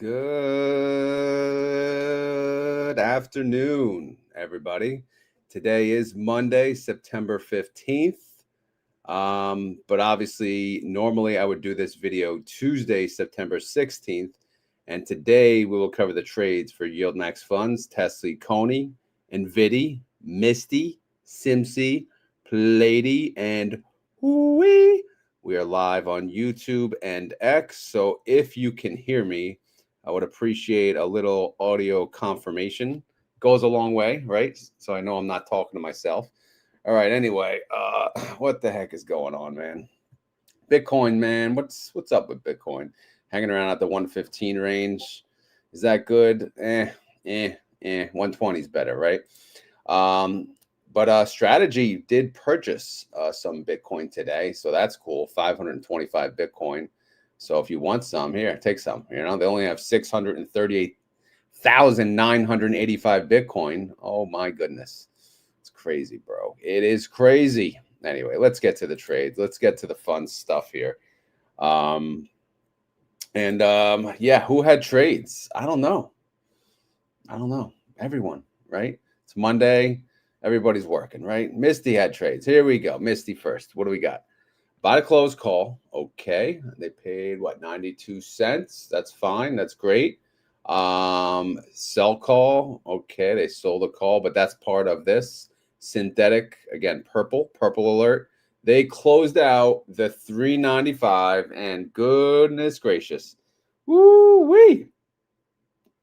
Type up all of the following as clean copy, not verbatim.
Good afternoon, everybody. Today is Monday, September 15th. But obviously, normally I would do this video Tuesday, September 16th. And today we will cover the trades for YieldMax funds, TSLY, CONY, NVIDIA, MSTY, SMCY, PLTY, and HOOY. We are live on YouTube and X. So if you can hear me, I would appreciate a little audio confirmation. Goes a long way, right? So I know I'm not talking to myself. All right. Anyway, what the heck is going on, man? Bitcoin, man. What's up with Bitcoin? Hanging around at the 115 range. Is that good? 120 is better, right? But Strategy did purchase some Bitcoin today, so that's cool. 525 Bitcoin. So if you want some, here, take some. You know, they only have 638,985 Bitcoin. Oh my goodness. It's crazy, bro. It is crazy. Anyway, let's get to the trades. Let's get to the fun stuff here. Yeah, who had trades? I don't know. Everyone, right? It's Monday. Everybody's working, right? MSTY had trades. Here we go. MSTY first. What do we got? Buy to close call. Okay. They paid what, 92 cents? That's fine. That's great. Sell call. Okay. They sold a call, but that's part of this. Synthetic, again, purple alert. They closed out the 395 and goodness gracious. Woo-wee.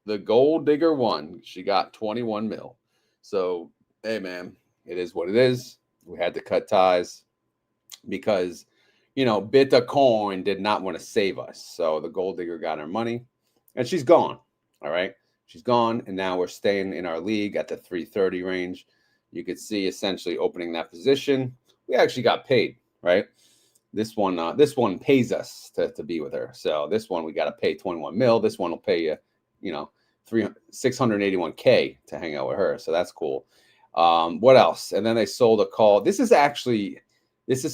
The gold digger won. She got 21 mil. So, hey, man, it is what it is. We had to cut ties because, you know, Bitcoin did not want to save us. So the gold digger got her money and she's gone. All right. She's gone. And now we're staying in our league at the 330 range. You could see essentially opening that position. We actually got paid, right? This one pays us to be with her. So this one, we got to pay 21 mil. This one will pay you, you know, 681K to hang out with her. So that's cool. What else? And then they sold a call. This is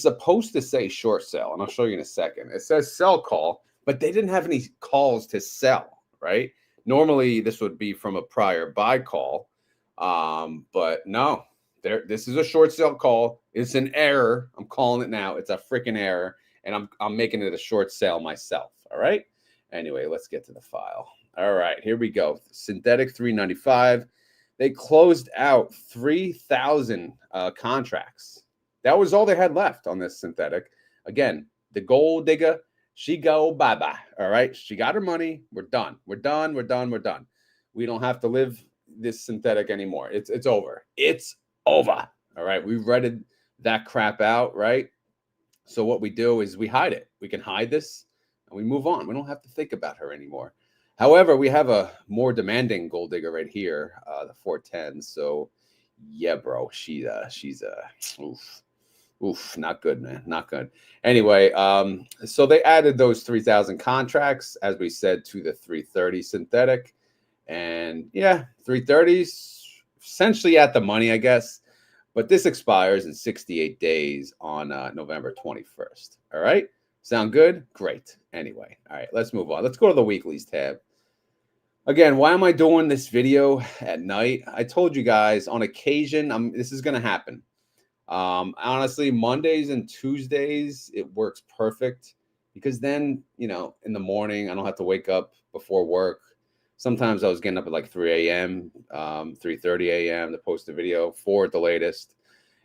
supposed to say short sell, and I'll show you in a second. It says sell call, but they didn't have any calls to sell, right? Normally this would be from a prior buy call. But no, this is a short sell call. It's an error. I'm calling it now. It's a freaking error. And I'm making it a short sell myself. All right. Anyway, let's get to the file. All right, here we go. Synthetic 395. They closed out 3,000 contracts. That was all they had left on this synthetic. Again, the gold digger, she go bye-bye. All right. She got her money. We're done. We're done. We don't have to live this synthetic anymore. It's over. It's over. All right. We've redded that crap out, right? So what we do is we hide it. We can hide this and we move on. We don't have to think about her anymore. However, we have a more demanding gold digger right here, the 410. So yeah, bro, she's oof, not good, man. Not good. Anyway, so they added those 3,000 contracts, as we said, to the 330 synthetic. And yeah, 330s essentially at the money, I guess. But this expires in 68 days on November 21st. All right. Sound good? Great. Anyway, all right, let's move on. Let's go to the weeklies tab. Again, why am I doing this video at night? I told you guys on occasion, this is going to happen. Honestly, Mondays and Tuesdays, it works perfect because then, you know, in the morning, I don't have to wake up before work. Sometimes I was getting up at like 3 a.m., 3:30 a.m. to post a video, 4 at the latest.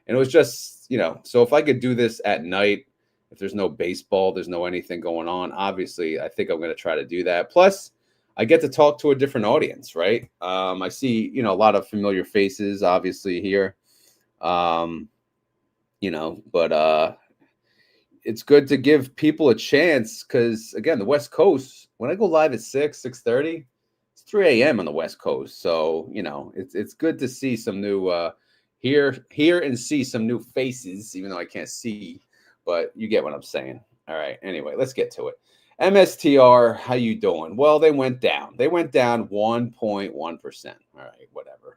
And it was just, you know, so if I could do this at night, if there's no baseball, there's no anything going on, obviously, I think I'm going to try to do that. Plus, I get to talk to a different audience, right? I see, you know, a lot of familiar faces, obviously, here. You know, but it's good to give people a chance because, again, the West Coast, when I go live at 6:30, it's 3 a.m. on the West Coast. So, you know, it's good to see some new hear and see some new faces, even though I can't see, but you get what I'm saying. All right. Anyway, let's get to it. MSTR, how you doing? Well, they went down. They went down 1.1%. All right,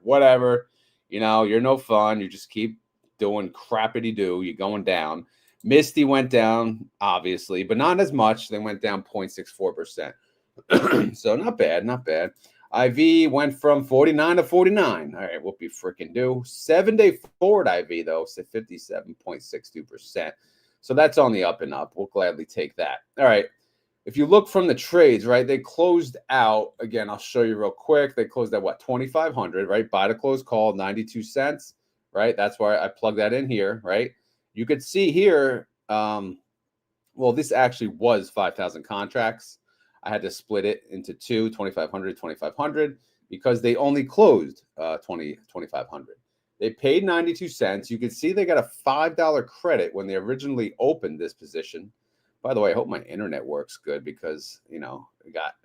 whatever. You know, you're no fun. You just keep doing crappity-do. You're going down. MSTY went down, obviously, but not as much. They went down 0.64%. So not bad, not bad. IV went from 49 to 49. All right, whoopie freaking do. 7-day forward IV, though, so 57.62%. So that's on the up and up. We'll gladly take that. All right. If you look from the trades, right, they closed out, again, I'll show you real quick. They closed at what, 2,500, right? Buy to close call, 92 cents, right? That's why I plug that in here, right? You could see here, well, this actually was 5,000 contracts. I had to split it into two, 2,500, 2,500, because they only closed 2,500. They paid 92 cents. You can see they got a $5 credit when they originally opened this position. By the way, I hope my internet works good because, you know, we got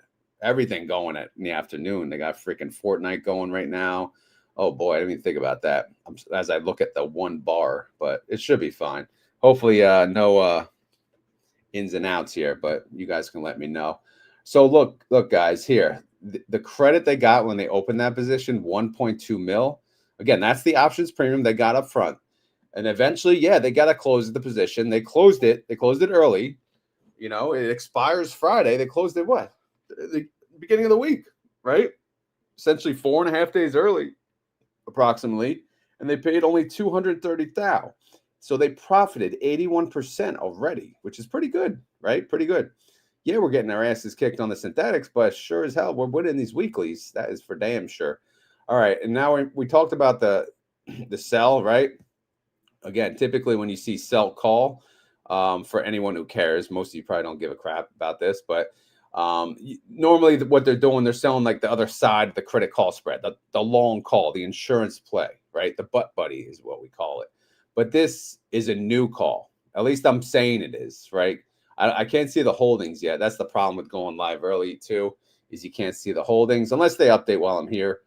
everything going in the afternoon. They got freaking Fortnite going right now. Oh, boy, I didn't even think about that as I look at the one bar, but it should be fine. Hopefully no ins and outs here, but you guys can let me know. So look, guys, here, the credit they got when they opened that position, 1.2 mil. Again, that's the options premium they got up front. And eventually, yeah, they got to close the position. They closed it. They closed it early. You know, it expires Friday. They closed it what? The beginning of the week, right? Essentially 4.5 days early, approximately. And they paid only 230,000. So they profited 81% already, which is pretty good, right? Pretty good. Yeah, we're getting our asses kicked on the synthetics, but sure as hell, we're winning these weeklies. That is for damn sure. All right, and now we talked about the sell, right? Again, typically when you see sell call, for anyone who cares, most of you probably don't give a crap about this, but normally what they're doing, they're selling like the other side of the credit call spread, the long call, the insurance play, right? The butt buddy is what we call it. But this is a new call. At least I'm saying it is, right? I can't see the holdings yet. That's the problem with going live early too, is you can't see the holdings unless they update while I'm here.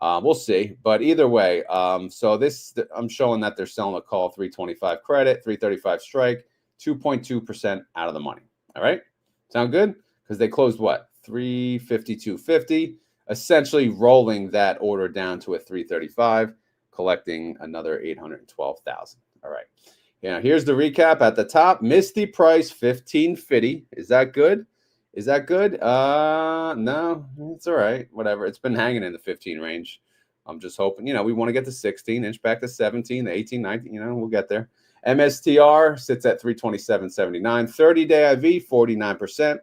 We'll see. But either way, so this, I'm showing that they're selling a call, 325 credit, 335 strike, 2.2% out of the money. All right. Sound good? Because they closed what? 352.50, essentially rolling that order down to a 335, collecting another 812,000. All right. Yeah, here's the recap at the top. MSTY price 15.50. Is that good? Is that good? No, it's all right. Whatever. It's been hanging in the 15 range. I'm just hoping, you know, we want to get to 16, inch back to 17, the 18, 19, you know, we'll get there. MSTR sits at 327.79. 30-day IV, 49%.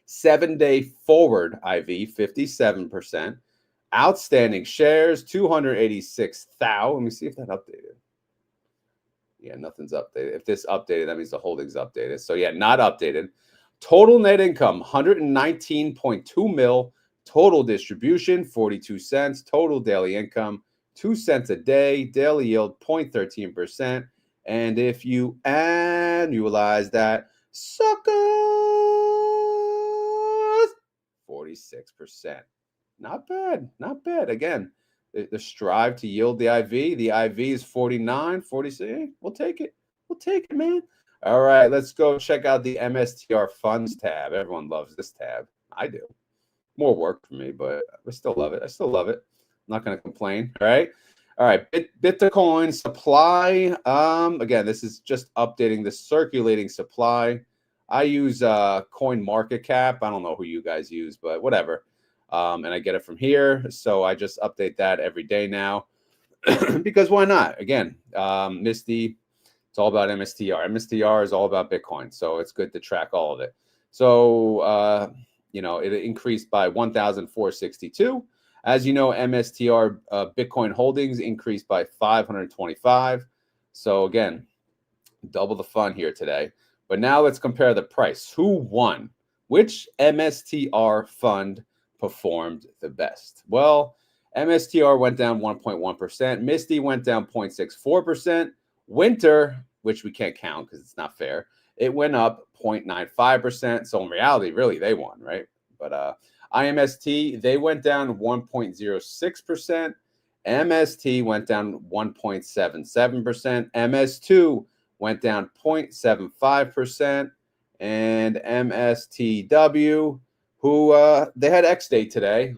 7-day forward IV, 57%. Outstanding shares, 286,000. Let me see if that updated. Yeah, nothing's updated. If this updated, that means the holdings updated. So yeah, not updated. Total net income, 119.2 mil. Total distribution, 42 cents. Total daily income, 2 cents a day. Daily yield, 0.13%. And if you annualize that, suckers, 46%. Not bad. Not bad. Again, the strive to yield the IV. The IV is 49, 46. We'll take it. We'll take it, man. All right, let's go check out the MSTR funds tab. Everyone loves this tab. I do. More work for me, but I still love it. I still love it. I'm not going to complain. All right. All right. Bitcoin supply. Again, this is just updating the circulating supply. I use Coin Market Cap. I don't know who you guys use, but whatever. And I get it from here. So I just update that every day now because why not? Again, MSTY, it's all about MSTR. MSTR is all about Bitcoin. So it's good to track all of it. So, you know, it increased by 1,462. As you know, MSTR Bitcoin holdings increased by 525. So again, double the fun here today. But now let's compare the price. Who won? Which MSTR fund performed the best? Well, MSTR went down 1.1%. MSTY went down 0.64%. Winter, which we can't count because it's not fair, it went up 0.95%. So in reality, really, they won, right? But IMST, they went down 1.06%. MST went down 1.77%. MS2 went down 0.75%. And MSTW, who they had X day today,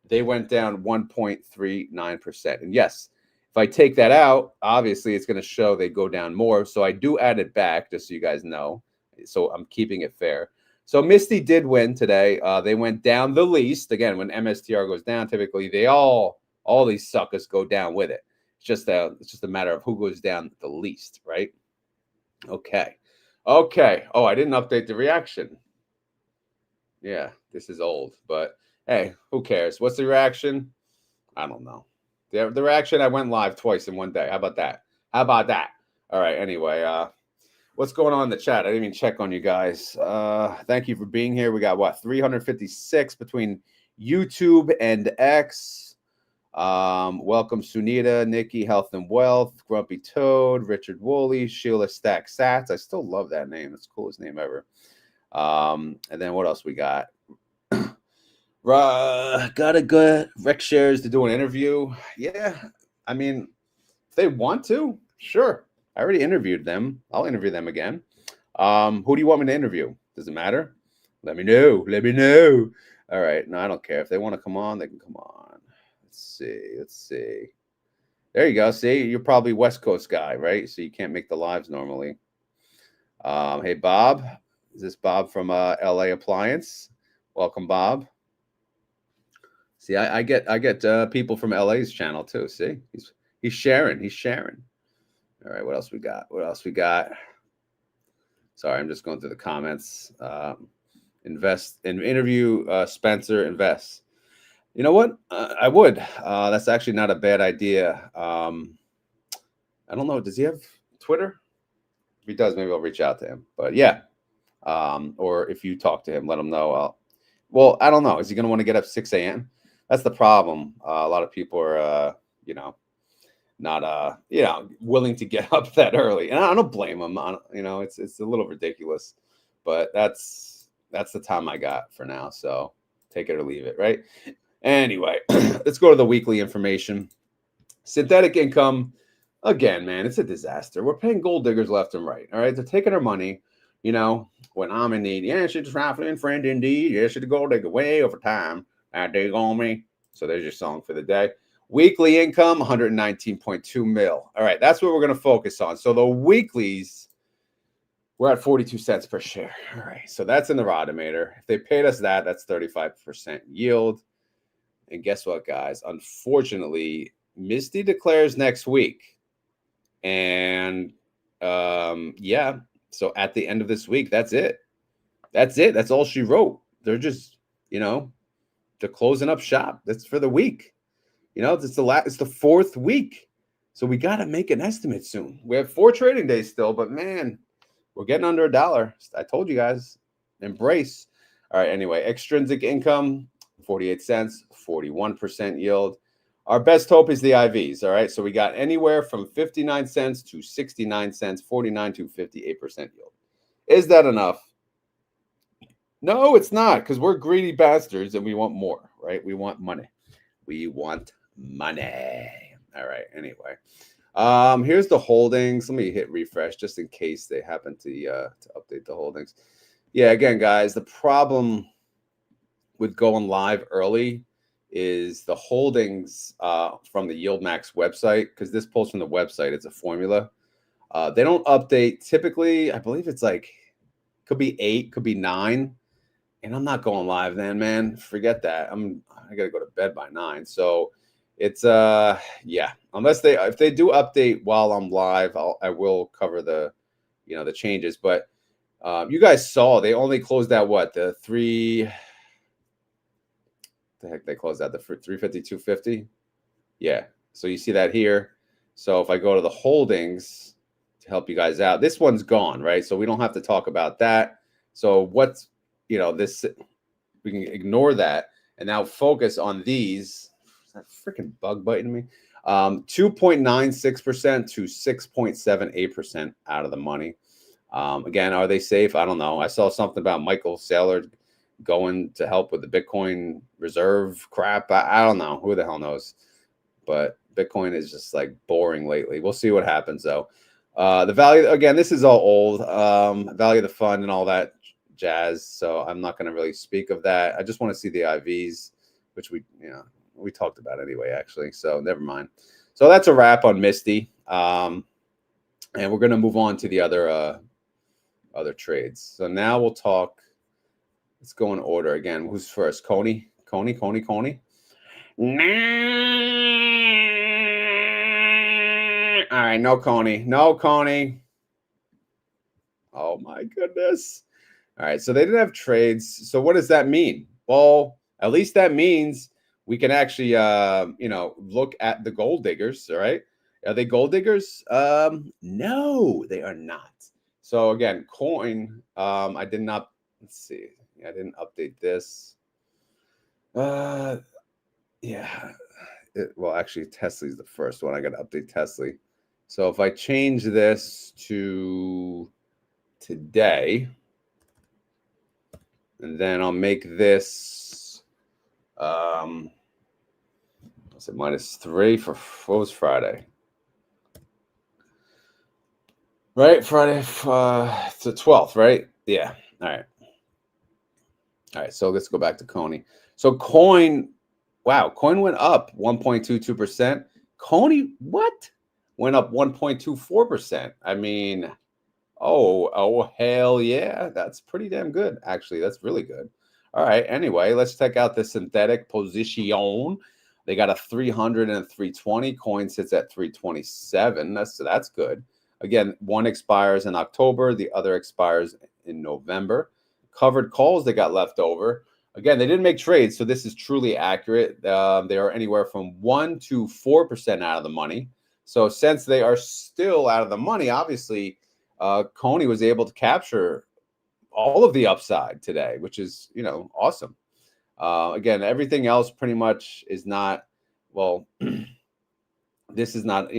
they went down 1.39%. And yes, if I take that out, obviously it's going to show they go down more. So I do add it back just so you guys know. So I'm keeping it fair. So Misty did win today. They went down the least. Again, when MSTR goes down, typically they all these suckers go down with it. It's just a matter of who goes down the least, right? Okay. Okay. Oh, I didn't update the reaction. Yeah, this is old, but hey, who cares? What's the reaction? I don't know. The reaction, I went live twice in one day. How about that? How about that? All right. Anyway, what's going on in the chat? I didn't even check on you guys. Thank you for being here. We got what, 356 between YouTube and X. Welcome Sunita, Nikki, Health and Wealth, Grumpy Toad, Richard Woolley, Sheila Stack Sats. I still love that name. It's the coolest name ever. And then what else we got? Got a good Rec Shares to do an interview. Yeah, I mean, if they want to, sure. I already interviewed them. I'll interview them again. Who do you want me to interview? Does it matter? Let me know. Let me know. All right. No, I don't care. If they want to come on, they can come on. Let's see. Let's see. There you go. See, you're probably West Coast guy, right? So you can't make the lives normally. Hey, Bob. Is this Bob from LA Appliance? Welcome, Bob. See, I get people from LA's channel too. See, he's sharing. He's sharing. All right, what else we got? What else we got? Sorry, I'm just going through the comments. Invest in interview Spencer Invest. You know what? I would. That's actually not a bad idea. I don't know. Does he have Twitter? If he does, maybe I'll reach out to him. But yeah, or if you talk to him, let him know. Well, I don't know. Is he going to want to get up 6 a.m.? That's the problem. A lot of people are, not, willing to get up that early. And I don't blame them. It's a little ridiculous, but that's the time I got for now. So take it or leave it, right? Anyway, let's go to the weekly information. Synthetic income, again, man, it's a disaster. We're paying gold diggers left and right. All right, they're taking our money. When I'm in need, yeah, she's a trifling friend indeed. Yeah, she's a gold digger way over time. I dig on me. So there's your song for the day. Weekly income, 119.2 mil. All right, that's what we're going to focus on. So the weeklies, we're at 42 cents per share. All right, so that's in the Rodometer. If they paid us that, that's 35% yield. And guess what, guys? Unfortunately, Misty declares next week. And yeah, so at the end of this week, that's it. That's it. That's all she wrote. They're just, they're closing up shop. That's for the week. It's the fourth week. So we got to make an estimate soon. We have 4 trading days still, but man, we're getting under $1. I told you guys, embrace. All right. Anyway, extrinsic income, 48 cents, 41% yield. Our best hope is the IVs. All right. So we got anywhere from 59 cents to 69 cents, 49 to 58% yield. Is that enough? No, it's not, because we're greedy bastards and we want more, right? We want money. We want money. All right. Anyway, here's the holdings. Let me hit refresh just in case they happen to update the holdings. Yeah, again, guys, the problem with going live early is the holdings from the YieldMax website, because this pulls from the website. It's a formula. They don't update. Typically, I believe it's could be 8, could be 9. And I'm not going live then, man. Forget that. I gotta go to bed by 9. So it's yeah. If they do update while I'm live, I will cover the the changes. But you guys saw they only closed out the heck they closed out the 350, 250. Yeah. So you see that here. So if I go to the holdings to help you guys out, this one's gone, right? So we don't have to talk about that. So what's this, we can ignore that and now focus on these. Is that freaking bug biting me? 2.96% to 6.78% out of the money. Again, are they safe? I don't know. I saw something about Michael Saylor going to help with the Bitcoin reserve crap. I don't know. Who the hell knows? But Bitcoin is just boring lately. We'll see what happens though. The value, again, this is all old. Value of the fund and all that jazz. So I'm not going to really speak of that. I just want to see the IVs, which we talked about anyway, actually. So never mind. So that's a wrap on Misty. And we're going to move on to the other trades. So now we'll talk Let's go in order again. Who's first? CONY. Nah. All right, no CONY. Oh my goodness. All right, so they didn't have trades. So what does that mean? Well, at least that means we can actually, look at the gold diggers. All right, are they gold diggers? No, they are not. So again, coin. I did not. Let's see. I didn't update this. Yeah. Well, actually, TSLY is the first one. I got to update TSLY. So if I change this to today, and then I'll make this, what's it, -3 for, what was Friday? Right, Friday, it's the 12th, right? Yeah, all right. All right, so let's go back to CONY. So coin, wow, coin went up 1.22%. CONY, what? Went up 1.24%. I mean, oh, hell yeah. That's pretty damn good, actually. That's really good. All right, anyway, let's check out the synthetic position. They got a 300 and a 320. Coin sits at 327. That's good. Again, one expires in October. The other expires in November. Covered calls they got left over. Again, they didn't make trades, so this is truly accurate. They are anywhere from 1 to 4% out of the money. So since they are still out of the money, obviously, CONY was able to capture all of the upside today, which is, awesome. Again, everything else pretty much is not, well, this is not,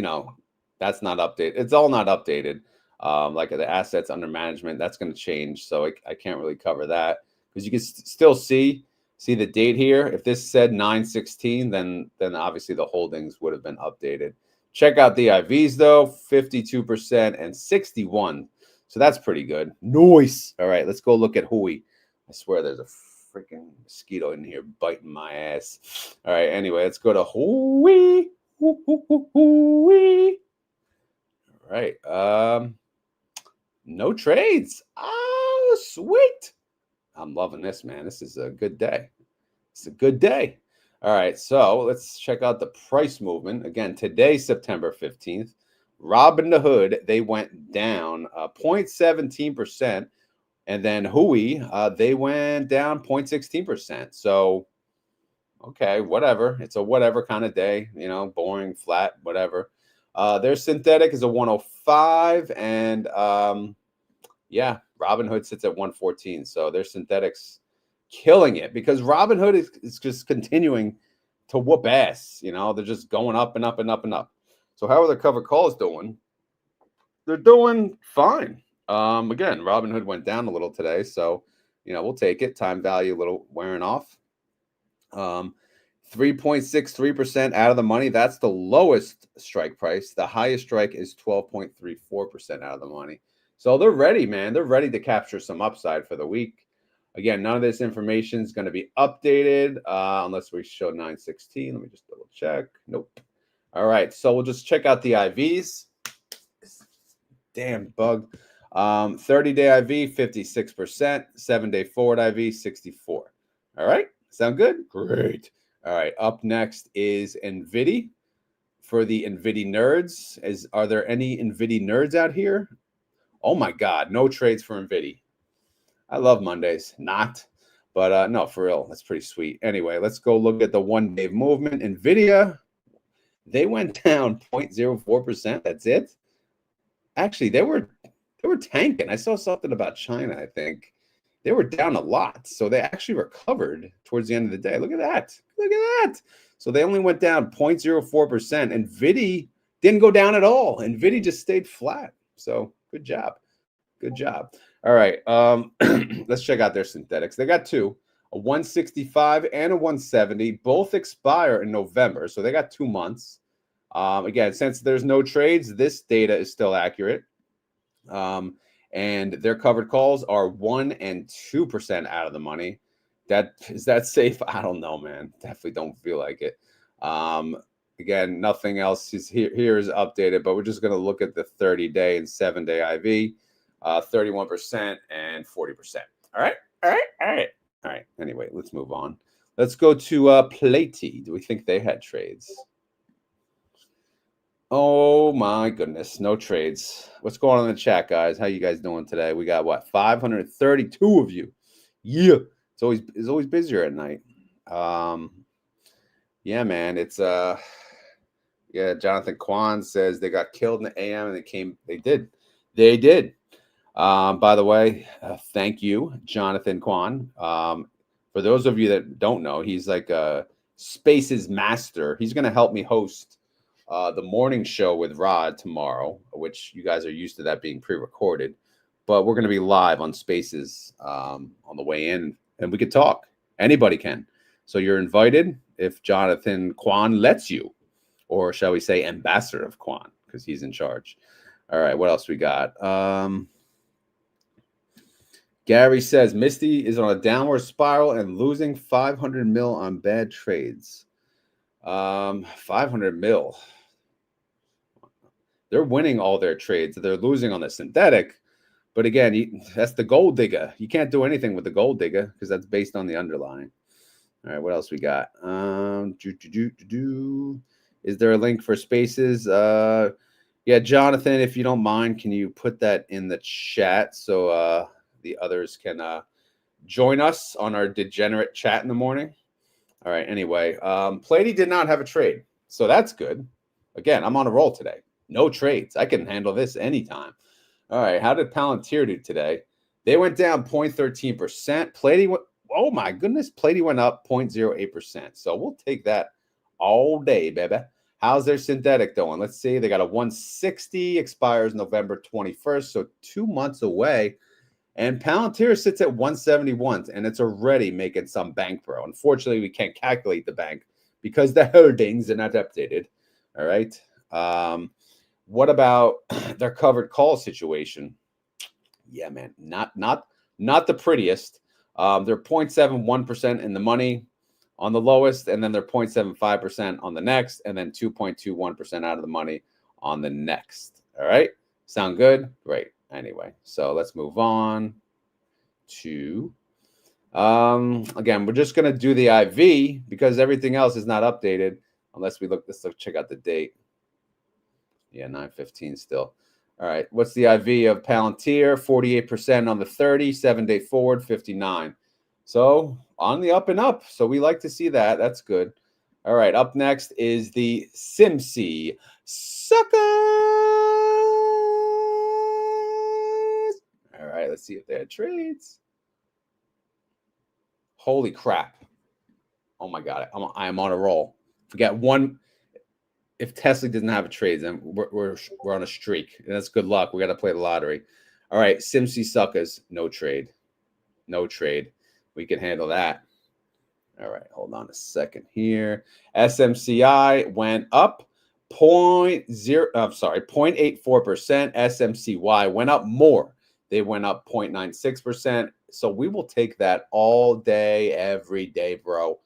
that's not updated. It's all not updated. Like the assets under management, that's going to change. So I can't really cover that because you can still see the date here. If this said 9/16, then obviously the holdings would have been updated. Check out the IVs though, 52% and 61. So that's pretty good. Nice. All right, let's go look at HOOY. I swear there's a freaking mosquito in here biting my ass. All right, anyway, let's go to HOOY. HOOY. All right. No trades. Oh, sweet. I'm loving this, man. This is a good day. It's a good day. All right, so let's check out the price movement. Again, today, September 15th, Robinhood, they went down 0.17%. And then HOOY, they went down 0.16%. So, okay, whatever. It's a whatever kind of day, boring, flat, whatever. Their synthetic is a 105. And, yeah, Robinhood sits at 114. So their synthetics killing it because Robinhood is just continuing to whoop ass. They're just going up and up and up and up. So how are the covered calls doing? They're doing fine. Again, Robinhood went down a little today, so we'll take it. Time value a little wearing off. 3.63% out of the money. That's the lowest strike price. The highest strike is 12.34% out of the money. So they're ready, man. They're ready to capture some upside for the week. Again, none of this information is going to be updated unless we show 9/16. Let me just double check. Nope. All right, so we'll just check out the IVs. Damn bug. 30-day IV, 56%. 7-day forward IV, 64. All right, sound good? Great. All right, up next is NVIDIA. For the NVIDIA nerds, are there any NVIDIA nerds out here? Oh my God, no trades for NVIDIA. I love Mondays, but no, for real, that's pretty sweet. Anyway, let's go look at the one-day movement. NVIDIA, they went down 0.04%. That's it. Actually, they were tanking. I saw something about China, I think. They were down a lot. So they actually recovered towards the end of the day. Look at that. Look at that. So they only went down 0.04%. NVIDIA didn't go down at all. NVIDIA just stayed flat. So good job. Good job. All right. Let's check out their synthetics. They got two, a 165 and a 170. Both expire in November. So they got 2 months. Again, since there's no trades, this data is still accurate. And their covered calls are 1 and 2% out of the money. Is that safe? I don't know, man. Definitely don't feel like it. Again, nothing else is here is updated, but we're just going to look at the 30-day and 7-day IV, 31% and 40%. All right. Anyway, let's move on. Let's go to PLTY. Do we think they had trades? Oh my goodness, no trades. What's going on in the chat, guys? How you guys doing today? We got what, 532 of you. Yeah, it's always busier at night. Yeah, man, it's yeah. Jonathan Kwan says they got killed in the AM and they did. By the way, thank you, Jonathan Kwan. For those of you that don't know, he's like a Spaces master. He's going to help me host the morning show with Rod tomorrow, which you guys are used to that being pre-recorded. But we're going to be live on Spaces on the way in, and we could talk. Anybody can. So you're invited if Jonathan Kwan lets you, or shall we say ambassador of Kwan, because he's in charge. All right, what else we got? Gary says Misty is on a downward spiral and losing 500 mil on bad trades. 500 mil. They're winning all their trades. They're losing on the synthetic. But again, that's the gold digger. You can't do anything with the gold digger because that's based on the underlying. All right, what else we got? Is there a link for Spaces? Yeah, Jonathan, if you don't mind, can you put that in the chat so the others can join us on our degenerate chat in the morning? All right, anyway, PLTY did not have a trade, so that's good. Again, I'm on a roll today. No trades. I can handle this anytime. All right, how did Palantir do today? They went down 0.13%. PLTY went, oh my goodness, PLTY went up 0.08%. So we'll take that all day, baby. How's their synthetic doing? Let's see. They got a 160, expires November 21st, so 2 months away. And Palantir sits at 171, and it's already making some bank, bro. Unfortunately, we can't calculate the bank because the holdings are not updated. All right. What about their covered call situation? Yeah, man, not the prettiest. They're 0.71% in the money on the lowest, and then they're 0.75% on the next, and then 2.21% out of the money on the next. All right. Sound good? Great. Anyway, so let's move on to, again, we're just going to do the IV because everything else is not updated unless we let's check out the date. Yeah, 9/15 still. All right, what's the IV of Palantir? 48% on the 30, 7-day forward, 59. So on the up and up. So we like to see that. That's good. All right, up next is the SMCY suckers. All right, let's see if they had trades. Holy crap. Oh my God, I am on a roll. Forget one. If TSLY doesn't have a trade, then we're on a streak. And that's good luck. We got to play the lottery. All right, SMCY suckers, no trade. No trade. We can handle that. All right, hold on a second here. SMCI went up 0.84%. SMCY went up more. They went up 0.96%. So we will take that all day, every day, bro.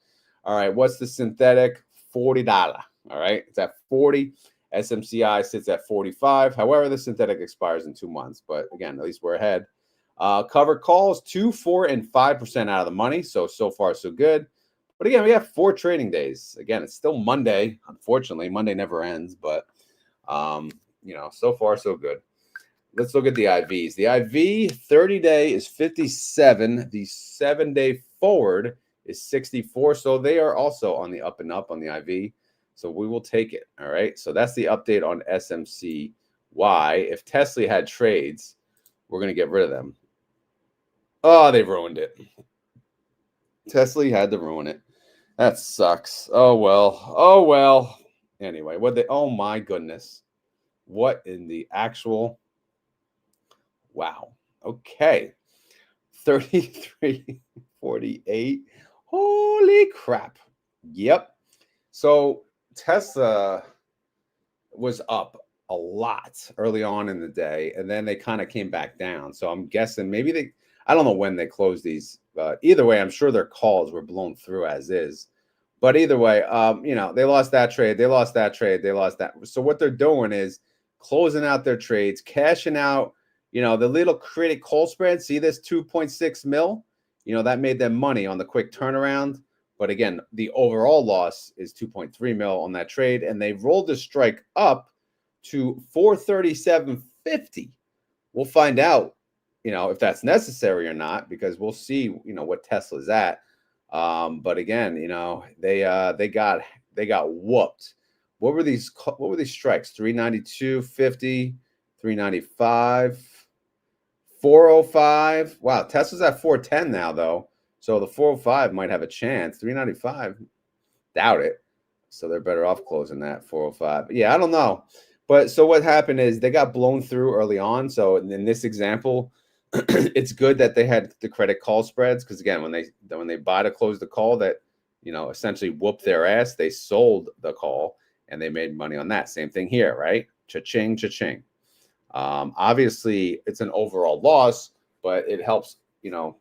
All right, what's the synthetic? $40. All right, it's at 40. SMCI sits at 45. However, the synthetic expires in 2 months. But again, at least we're ahead. Covered calls 2%, 4%, and 5% out of the money. So far, so good. But again, we have 4 trading days. Again, it's still Monday. Unfortunately, Monday never ends. But, you know, so far, so good. Let's look at the IVs. The IV 30-day is 57. The 7-day forward is 64. So they are also on the up and up on the IV. So we will take it. All right. So that's the update on SMCY. If TSLY had trades, we're going to get rid of them. Oh, they ruined it. TSLY had to ruin it. That sucks. Oh, well. Oh, well. Anyway, oh my goodness. What in the actual? Wow. Okay. 33.48. Holy crap. Yep. So Tesla was up a lot early on in the day, and then they kind of came back down. So I'm guessing maybe I don't know when they closed these, but either way, I'm sure their calls were blown through as is. But either way, you know, they lost that trade. They lost that trade. They lost that. So what they're doing is closing out their trades, cashing out, you know, the little credit call spread. See this 2.6 mil? you know, that made them money on the quick turnaround. But again, the overall loss is 2.3 mil on that trade, and they rolled the strike up to 437.50. We'll find out, you know, if that's necessary or not, because we'll see, you know, what Tesla's at. But again, you know, they got whooped. What were these strikes? 392.50, 395, 405. Wow, Tesla's at 410 now though. So the 405 might have a chance. 395, doubt it. So they're better off closing that 405. Yeah, I don't know. But so what happened is they got blown through early on. So in this example, it's good that they had the credit call spreads, because again, when they buy to close the call, that, you know, essentially whooped their ass. They sold the call and they made money on that. Same thing here, right? Cha-ching, cha-ching. Obviously, it's an overall loss, but it helps, you know,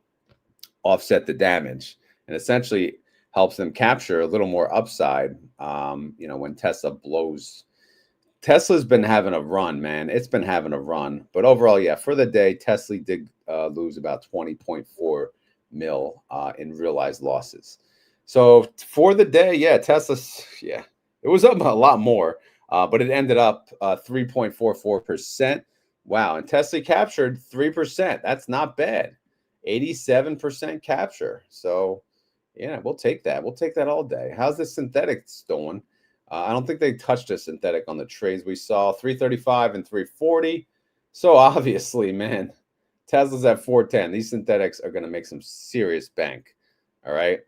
offset the damage, and essentially helps them capture a little more upside. You know, when Tesla blows. Tesla's been having a run, man. It's been having a run. But overall, yeah, for the day, Tesla did lose about 20.4 mil in realized losses. So for the day, yeah, Tesla, yeah, it was up a lot more, but it ended up 3.44%. Wow, and Tesla captured 3%. That's not bad. 87% capture. So, yeah, we'll take that. We'll take that all day. How's the synthetics doing? I don't think they touched a synthetic on the trades we saw. 335 and 340. So obviously, man, Tesla's at 410. These synthetics are going to make some serious bank. All right.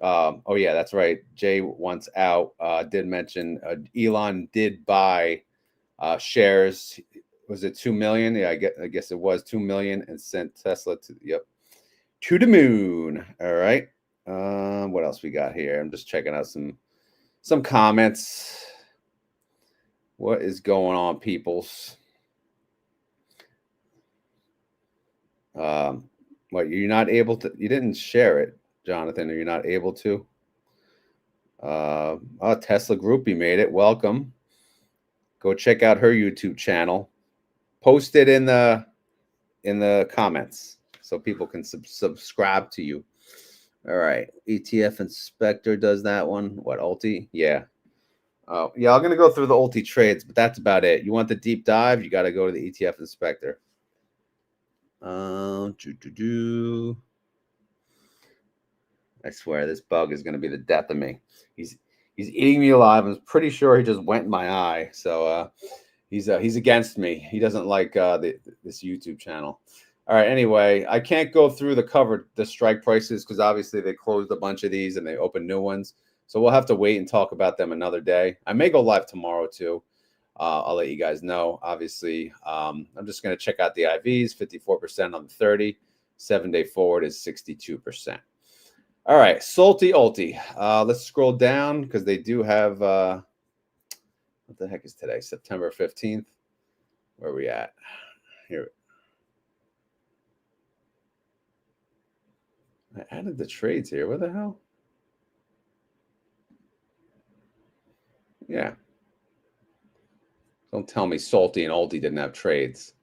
Oh yeah, that's right. Jay once out did mention Elon did buy shares. Was it 2 million? Yeah, I guess it was 2 million, and sent Tesla to the moon. All right. What else we got here? I'm just checking out some comments. What is going on, peoples? What, you're not able to? You didn't share it, Jonathan. Are you not able to? Oh, Tesla Groupie made it. Welcome. Go check out her YouTube channel. Post it in the comments so people can subscribe to you. All right. ETF Inspector does that one. What, ULTY? Yeah. Oh, yeah, I'm going to go through the ULTY trades, but that's about it. You want the deep dive, you got to go to the ETF Inspector. I swear this bug is going to be the death of me. He's eating me alive. I'm pretty sure he just went in my eye. So he's against me. He doesn't like this YouTube channel. All right. Anyway, I can't go through the strike prices because obviously they closed a bunch of these and they opened new ones. So we'll have to wait and talk about them another day. I may go live tomorrow too. I'll let you guys know. Obviously, I'm just going to check out the IVs. 54% on the 30. 7-day forward is 62%. All right, SLTY, ULTY. Let's scroll down because they do have, what the heck is today? September 15th. Where are we at? Here. I added the trades here. What the hell? Yeah. Don't tell me SLTY and ULTY didn't have trades.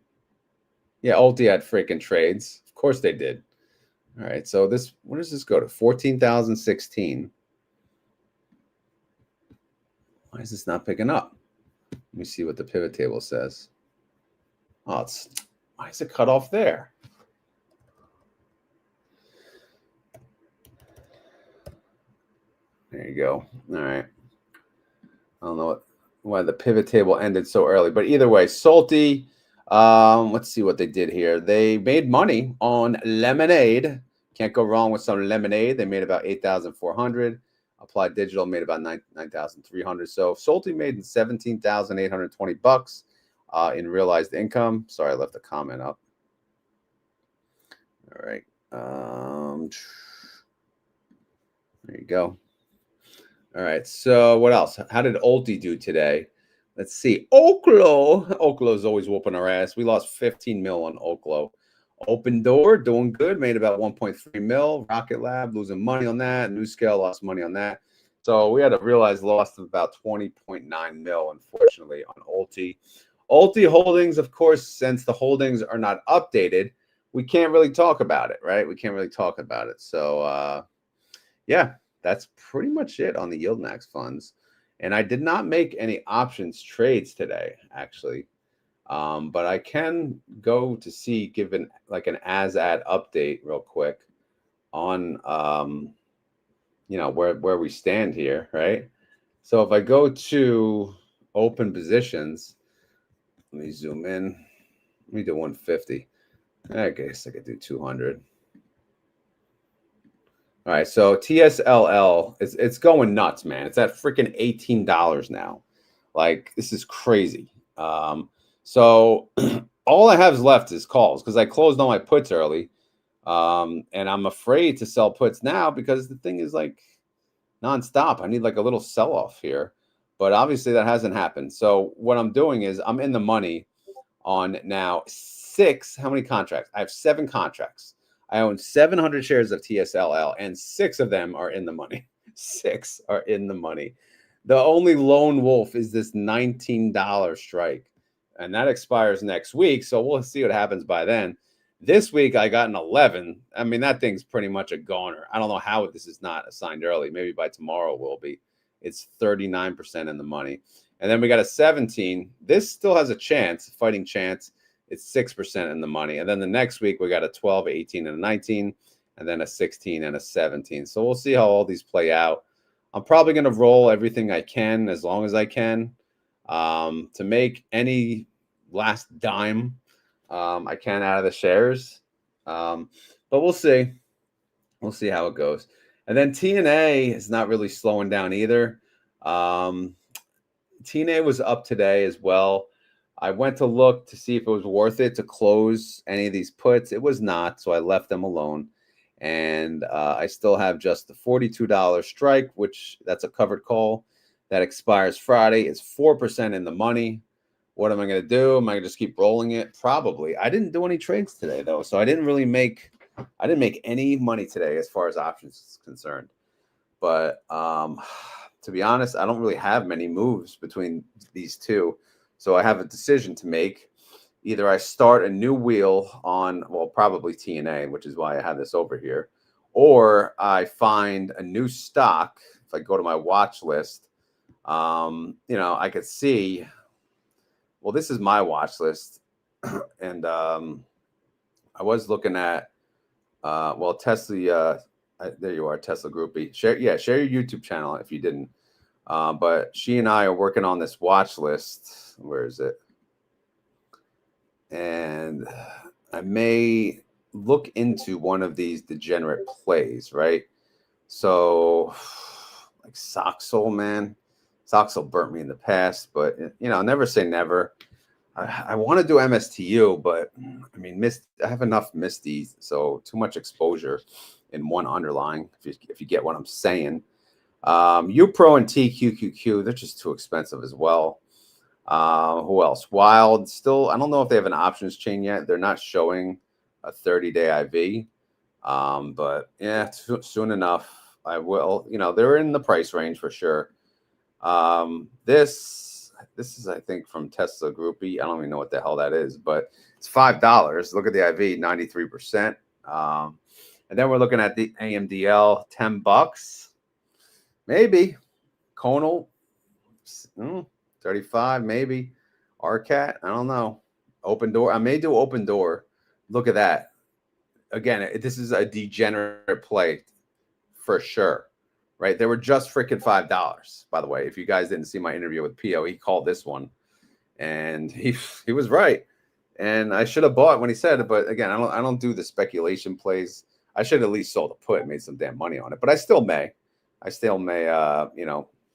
Yeah, ULTY had freaking trades. Of course they did. All right, so this, what does this go to? 14,016. Why is this not picking up? Let me see what the pivot table says. Oh, why is it cut off there? There you go. All right. I don't know why the pivot table ended so early, but either way, SLTY. Let's see what they did here. They made money on lemonade. Can't go wrong with some lemonade. They made about 8,400. Applied Digital made about 9,300. So SLTY made 17,820 bucks in realized income. Sorry, I left the comment up. All right. There you go. All right. So what else? How did ULTY do today? Let's see. Oklo is always whooping our ass. We lost 15 mil on Oklo. Open Door doing good, made about 1.3 mil. Rocket Lab losing money on that. New Scale lost money on that. So we had a realized loss of about 20.9 mil, unfortunately, on ULTY. ULTY holdings, of course, since the holdings are not updated, we can't really talk about it, right? We can't really talk about it. So yeah, that's pretty much it on the YieldMax funds. And I did not make any options trades today, actually. But I can go to see, given like an as-at update real quick on where we stand here, right? So if I go to open positions, let me zoom in. Let me do 150. I guess I could do 200. All right, so TSLL it's going nuts, man. It's at freaking $18 now. Like, this is crazy. So all I have left is calls because I closed all my puts early. And I'm afraid to sell puts now because the thing is like nonstop. I need like a little sell-off here. But obviously that hasn't happened. So what I'm doing is I'm in the money on now how many contracts? I have 7 contracts. I own 700 shares of TSLL, and 6 of them are in the money. 6 are in the money. The only lone wolf is this $19 strike, and that expires next week. So we'll see what happens by then. This week I got an 11. I mean, that thing's pretty much a goner. I don't know how this is not assigned early. Maybe by tomorrow it will be. It's 39% in the money. And then we got a 17. This still has a chance, fighting chance. It's 6% in the money. And then the next week, we got a 12, 18, and a 19, and then a 16 and a 17. So we'll see how all these play out. I'm probably going to roll everything I can as long as I can to make any last dime I can out of the shares. But we'll see. We'll see how it goes. And then TNA is not really slowing down either. TNA was up today as well. I went to look to see if it was worth it to close any of these puts. It was not, so I left them alone. And I still have just the $42 strike, which that's a covered call that expires Friday. It's 4% in the money. What am I going to do? Am I going to just keep rolling it? Probably. I didn't do any trades today, though, so I didn't make any money today as far as options is concerned. But to be honest, I don't really have many moves between these two. So I have a decision to make. Either I start a new wheel on, well, probably TNA, which is why I have this over here, or I find a new stock. If I go to my watch list, I could see, well, this is my watch list. And I was looking at, Tesla, there you are, Tesla groupie. Share your YouTube channel if you didn't. But she and I are working on this watch list. Where is it? And I may look into one of these degenerate plays, right? So, like Soxel, man. Soxel burnt me in the past, but, never say never. I want to do MSTU, but, I mean, I have enough MSTY, so too much exposure in one underlying, if you get what I'm saying. UPRO and TQQQ, they're just too expensive as well. Who else? Wild, still, I don't know if they have an options chain yet. They're not showing a 30-day IV. But yeah, soon enough, I will. They're in the price range for sure. This is, I think, from Tesla Groupie. I don't even know what the hell that is, but it's $5. Look at the IV, 93%. And then we're looking at the AMDL, $10. Maybe. CONY, 35, maybe. RCAT, I don't know. Open door. I may do open door. Look at that. Again, this is a degenerate play for sure, right? They were just freaking $5, by the way. If you guys didn't see my interview with Pio, he called this one, and he was right. And I should have bought when he said it, but again, I don't do the speculation plays. I should have at least sold a put and made some damn money on it, but I still may.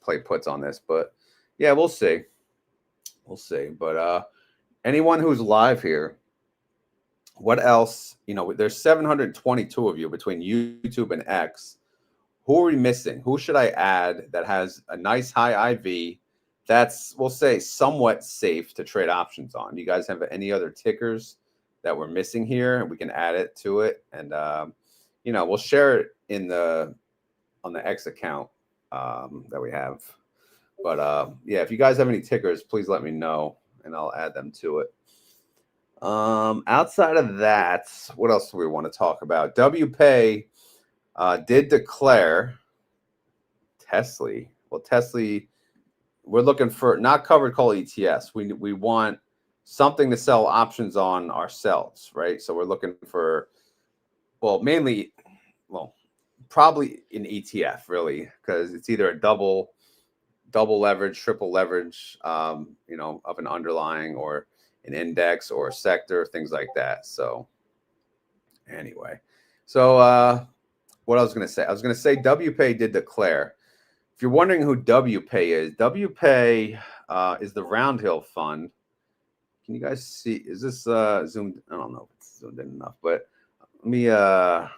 Play puts on this, but yeah, we'll see. We'll see. But anyone who's live here, what else? There's 722 of you between YouTube and X. Who are we missing? Who should I add that has a nice high IV that's, we'll say, somewhat safe to trade options on? You guys have any other tickers that we're missing here? And we can add it to it. And, we'll share it on the X account that we have. But yeah, if you guys have any tickers, please let me know and I'll add them to it. Outside of that, what else do we want to talk about? WPay did declare TSLY. Well, TSLY, we're looking for not covered call ETFs. We want something to sell options on ourselves, right? So we're looking for, well, mainly, well, probably an ETF, really, because it's either a double leverage, triple leverage, you know, of an underlying or an index or a sector, things like that. So anyway, so what I was going to say, WPay did declare. If you're wondering who WPay is, WPay is the Roundhill Fund. Can you guys see? Is this zoomed? I don't know if it's zoomed in enough, but let me download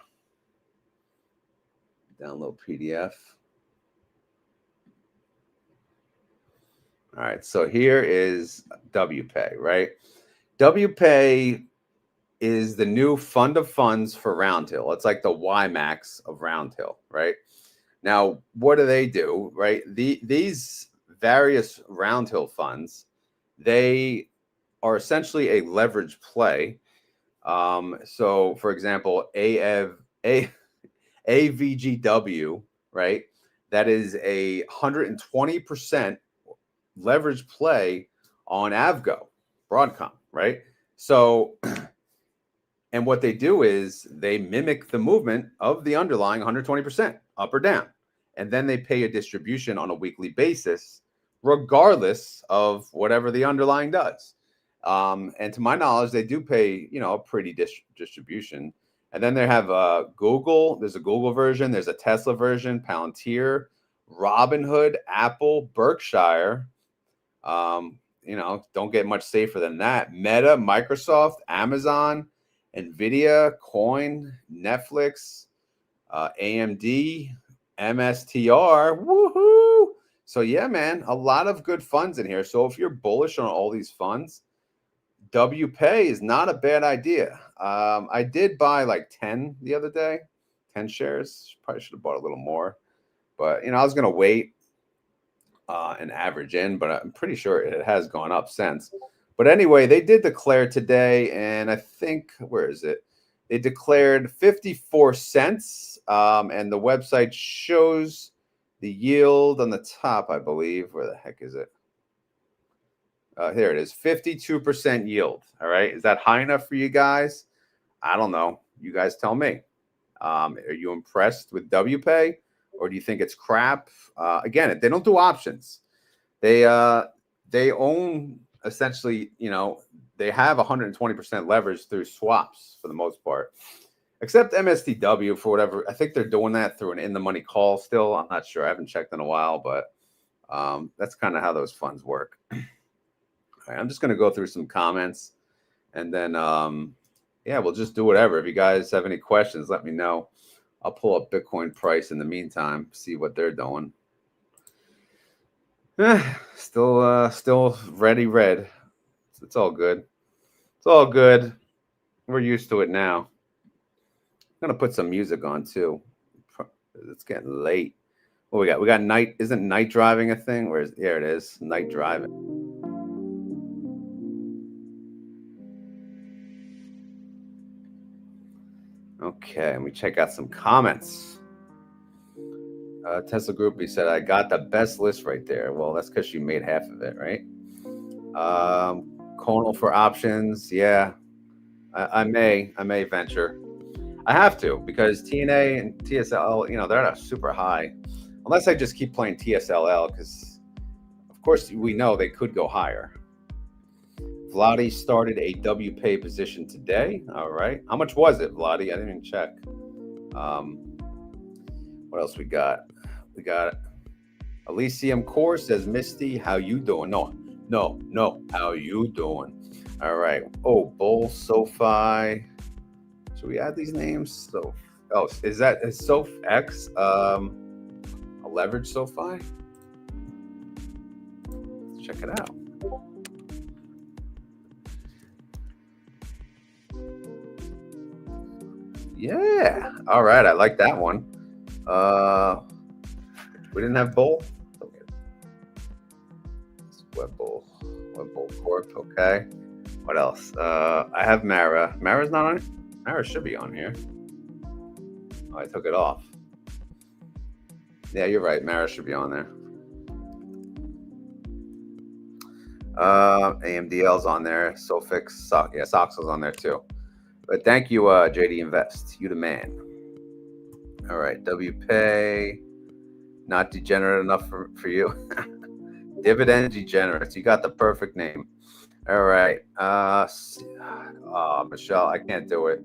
PDF. All right, so here is WPay, right? WPay is the new fund of funds for Roundhill. It's like the YieldMax of Roundhill, right? Now, what do they do, right? These various Roundhill funds, they are essentially a leverage play. So, for example, AVGW, right? That is a 120% leverage play on Avgo, Broadcom, right? So, and what they do is they mimic the movement of the underlying 120% up or down. And then they pay a distribution on a weekly basis, regardless of whatever the underlying does. And to my knowledge, they do pay, you know, a pretty distribution. And then they have Google. There's a Google version. There's a Tesla version, Palantir, Robinhood, Apple, Berkshire. You know, don't get much safer than that. Meta, Microsoft, Amazon, NVIDIA, Coin, Netflix, AMD, MSTR. Woohoo! So yeah, man, a lot of good funds in here. So if you're bullish on all these funds, WPay is not a bad idea. I did buy like 10 the other day, 10 shares. Probably should have bought a little more, but you know, I was gonna wait and average in, but I'm pretty sure it has gone up since. But anyway, they did declare today, and I think, where is it? They declared 54 cents, and the website shows the yield on the top, I believe. Where the heck is it? Here it is, 52% yield. All right, is that high enough for you guys? I don't know. You guys tell me. Are you impressed with WPay, or do you think it's crap? Again, they don't do options. They own essentially, you know, they have 120% leverage through swaps for the most part, except MSTW for whatever. I think they're doing that through an in-the-money call still. I'm not sure. I haven't checked in a while, but that's kind of how those funds work. All right, I'm just going to go through some comments, and then, yeah, we'll just do whatever. If you guys have any questions, let me know. I'll pull up Bitcoin price in the meantime, see what they're doing. Still ready red. It's all good. It's all good. We're used to it now. I'm gonna put some music on too. It's getting late. What we got? We got night. Isn't night driving a thing? Where's here it is? Night driving. Okay, let me check out some comments. Tesla Group, he said, I got the best list right there. Well, that's because you made half of it, right? CONY for options. Yeah, I may venture. I have to, because TNA and TSL, you know, they're not super high. Unless I just keep playing TSLL, because, of course, we know they could go higher. Vladi started a WPay position today. All right. How much was it, Vladi? I didn't even check. What else we got? We got Elysium Core says, Misty, how you doing? No. How you doing? All right. Oh, Bull, SoFi. Should we add these names? So, oh, is SoFX a leverage SoFi? Let's check it out. Yeah. All right. I like that one. We didn't have Bull. Okay. Web Bull Corp. Okay. What else? I have Mara. Mara's not on it? Mara should be on here. Oh, I took it off. Yeah, you're right. Mara should be on there. AMDL's on there. Sofix, yeah, Sox was on there too. But thank you, JD Invest. You the man. All right, WPay. Not degenerate enough for you. Dividend degenerates. You got the perfect name. All right. Michelle, I can't do it.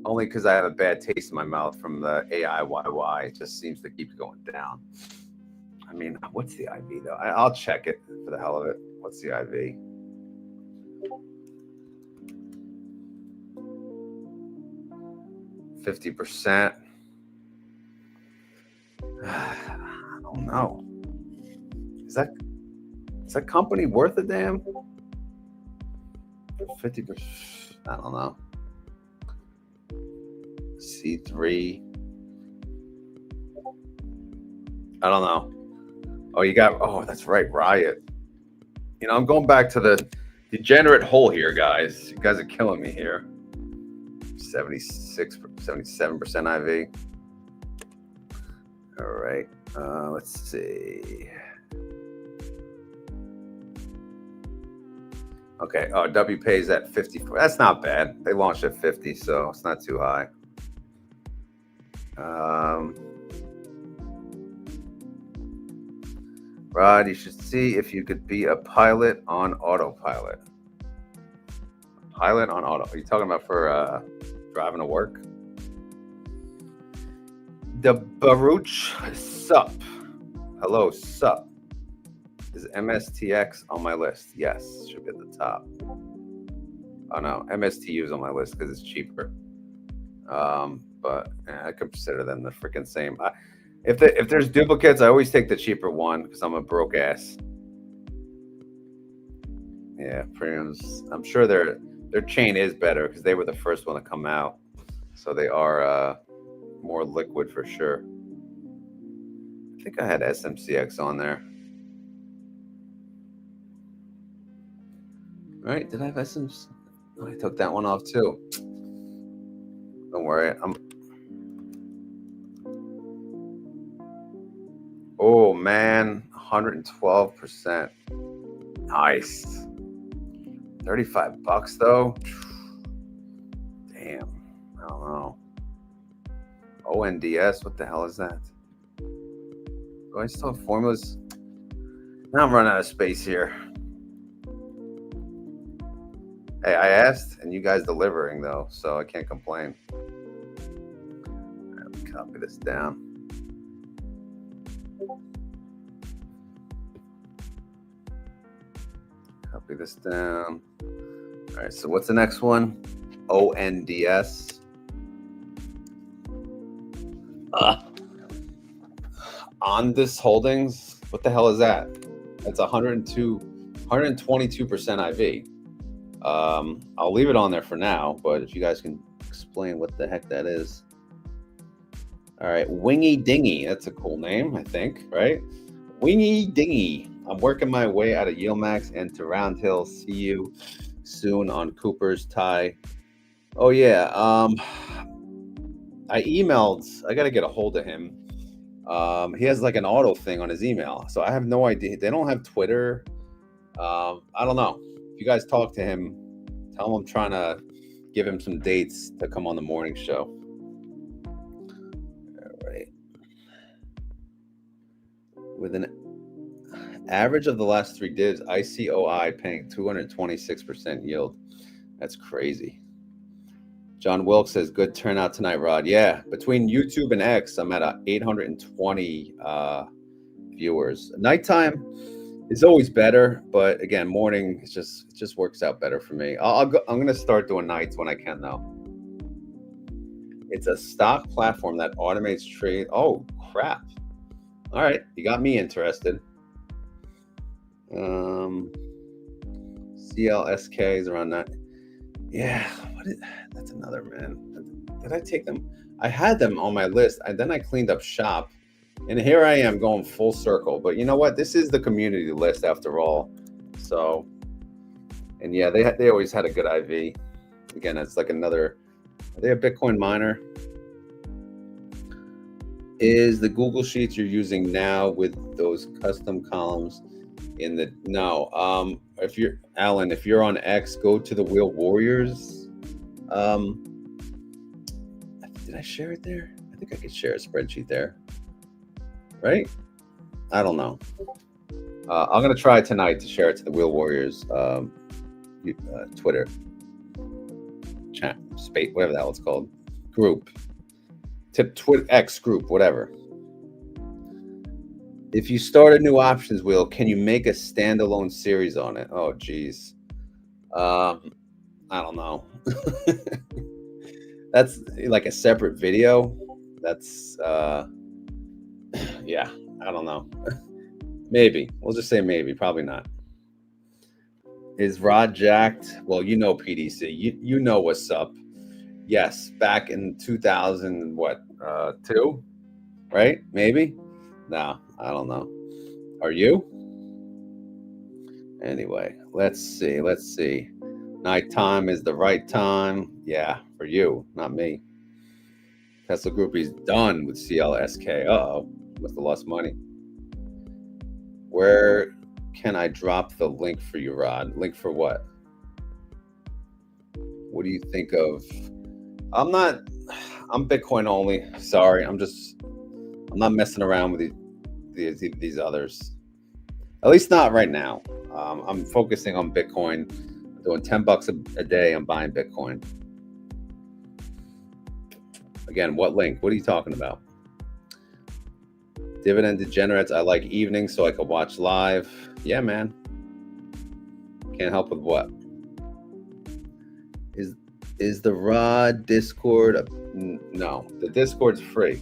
Only because I have a bad taste in my mouth from the AIYY. It just seems to keep going down. I mean, what's the IV though? I'll check it for the hell of it. What's the IV? %. I don't know. Is that company worth a damn? 50%. I don't know. C3. I don't know. Oh, you got. Oh, that's right. Riot. You know, I'm going back to the degenerate hole here, guys. You guys are killing me here. 77% IV. All right. Let's see. Okay. Oh, WPay's at 54. That's not bad. They launched at 50, so it's not too high. Rod, you should see if you could be a pilot on autopilot. Pilot on auto. Are you talking about for driving to work? The Baruch Sup. Hello, Sup. Is MSTX on my list? Yes, should be at the top. Oh no, MSTU is on my list because it's cheaper. But I consider them the freaking same. If there's duplicates, I always take the cheaper one because I'm a broke ass. Yeah, premiums. I'm sure their chain is better because they were the first one to come out, so they are more liquid for sure. I think I had SMCX on there. All right, did I have SMCX? Oh, I took that one off too. Don't worry, Oh man, 112%. Nice. $35 though. Damn. I don't know. ONDS, what the hell is that? Do I still have formulas? Now I'm running out of space here. Hey, I asked and you guys delivering though, so I can't complain. Let me copy this down. Copy this down. All right, so what's the next one? ONDS. Ondis Holdings. What the hell is that? That's 122% IV. I'll leave it on there for now, but if you guys can explain what the heck that is. All right, Wingy Dingy. That's a cool name, I think, right? Wingy Dingy. I'm working my way out of YieldMax and to Round Hill. See you soon on Cooper's tie. Oh yeah. I emailed. I got to get a hold of him. He has like an auto thing on his email, so I have no idea. They don't have Twitter. I don't know. If you guys talk to him, tell him I'm trying to give him some dates to come on the morning show. All right. With an average of the last 3 divs, ICOI paying 226% yield. That's crazy. John Wilkes says, good turnout tonight, Rod. Yeah, between YouTube and X, I'm at 820 viewers. Nighttime is always better, but again, morning it just works out better for me. I'm going to start doing nights when I can, though. It's a stock platform that automates trade. Oh, crap. All right, you got me interested. CLSK is around that. Yeah, that's another, man. Did I take them? I had them on my list, and then I cleaned up shop, and here I am going full circle. But you know what? This is the community list after all. So, And yeah, they always had a good IV. Again, it's like another. Are they a Bitcoin miner? Is the Google Sheets you're using now with those custom columns in the no? If you're Alan, if you're on X, go to the Wheel Warriors. Did I share it there? I think I could share a spreadsheet there, right? I don't know. I'm gonna try tonight to share it to the Wheel Warriors Twitter chat, space, whatever the hell it's called, group, X group, whatever. If you start a new options wheel, can you make a standalone series on it? Oh, geez. I don't know. That's like a separate video. That's yeah, I don't know. Maybe. We'll just say maybe, probably not. Is Rod jacked? Well, you know PDC. You know what's up. Yes, back in 2000, what, 2? Right? Maybe? No, I don't know. Are you? Anyway, let's see. Nighttime is the right time. Yeah, for you, not me. Tesla Groupie's done with CLSK. Uh-oh, must have lost money. Where can I drop the link for you, Rod? Link for what? What do you think of? I'm Bitcoin only. Sorry, I'm not messing around with these others. At least not right now. I'm focusing on Bitcoin. I'm doing $10 a day. I'm buying Bitcoin. Again, what link? What are you talking about? Dividend degenerates. I like evenings so I can watch live. Yeah, man. Can't help with what? Is the Rod Discord? No, the Discord's free.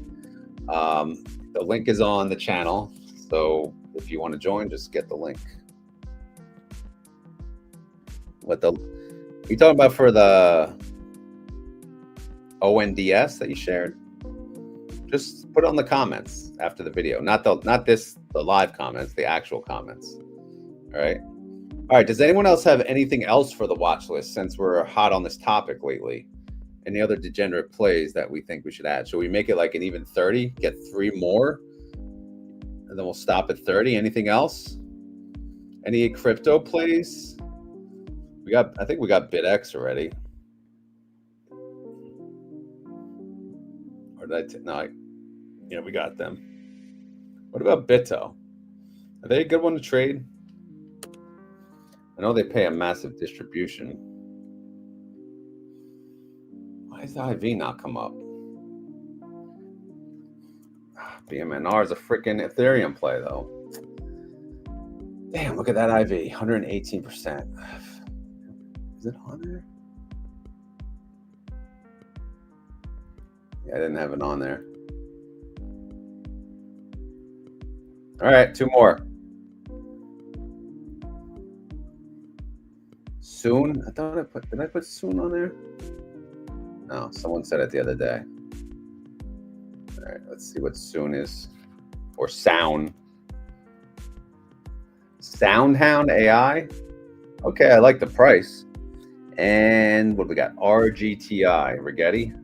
The link is on the channel. So if you want to join, just get the link. What you talking about for the ONDS that you shared? Just put it on the comments after the video, not the live comments, the actual comments. All right. Does anyone else have anything else for the watch list since we're hot on this topic lately? Any other degenerate plays that we think we should add? Should we make it like an even 30, get 3 more, and then we'll stop at 30? Anything else? Any crypto plays? I think we got BitX already. Or did I? No, yeah, we got them. What about Bitto? Are they a good one to trade? I know they pay a massive distribution. Why does the IV not come up? BMNR is a freaking Ethereum play, though. Damn, look at that IV, 118%. Is it on there? Yeah, I didn't have it on there. All right, 2 more. Soon? I thought did I put soon on there? No, someone said it the other day. All right, let's see what soon is. Or sound. Soundhound AI. Okay, I like the price. And what do we got? RGTI, Rigetti.